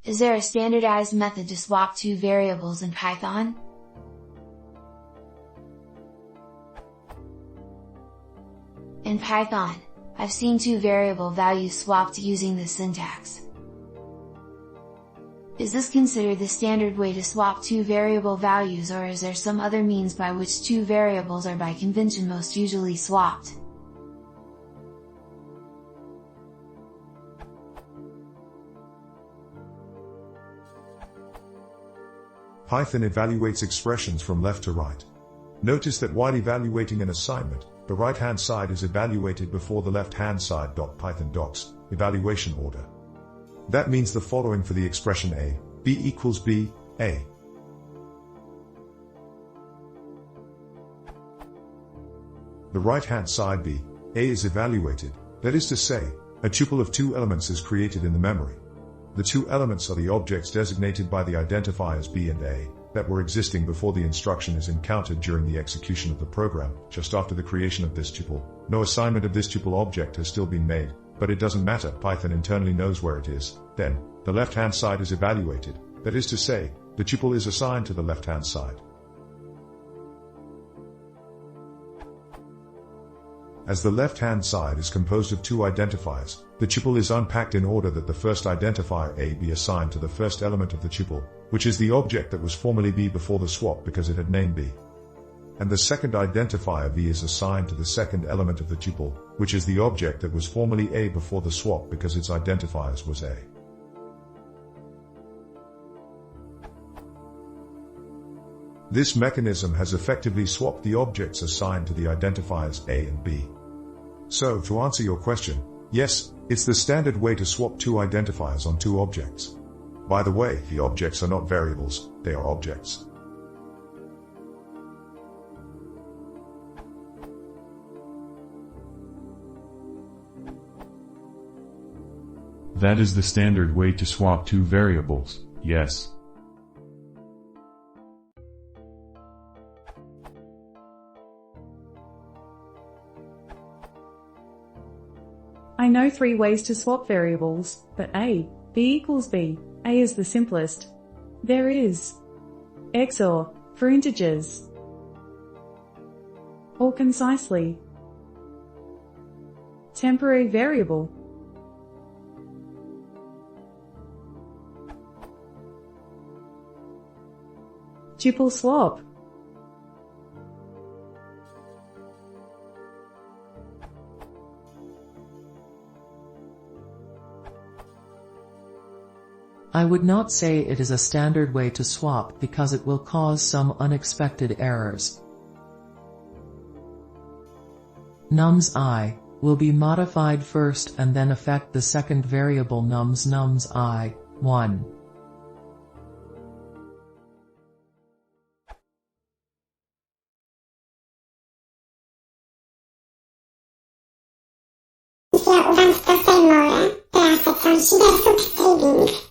Is there a standardized method to swap two variables in Python? In Python, I've seen two variable values swapped using this syntax. Is this considered the standard way to swap two variable values, or is there some other means by which two variables are by convention most usually swapped? Python evaluates expressions from left to right. Notice that while evaluating an assignment, the right-hand side is evaluated before the left-hand side. Python docs evaluation order. That means the following for the expression a, b equals b, a. The right-hand side b, a is evaluated, that is to say, a tuple of two elements is created in the memory. The two elements are the objects designated by the identifiers b and a, that were existing before the instruction is encountered during the execution of the program. Just after the creation of this tuple, no assignment of this tuple object has still been made, but it doesn't matter, Python internally knows where it is. Then, the left-hand side is evaluated, that is to say, the tuple is assigned to the left-hand side. As the left-hand side is composed of two identifiers, the tuple is unpacked in order that the first identifier a be assigned to the first element of the tuple, which is the object that was formerly b before the swap because it had name b. And the second identifier v is assigned to the second element of the tuple, which is the object that was formerly a before the swap because its identifiers was a. This mechanism has effectively swapped the objects assigned to the identifiers a and b. So, to answer your question, yes, it's the standard way to swap two identifiers on two objects. By the way, the objects are not variables, they are objects. That is the standard way to swap two variables, yes. I know 3 ways to swap variables, but a, b equals b, a is the simplest. There is XOR, for integers, or concisely, temporary variable, tuple swap, I would not say it is a standard way to swap because it will cause some unexpected errors. Nums I will be modified first and then affect the second variable nums I, 1. Jeśli uważasz to sejmowe, teraz są 7 subskrypcji.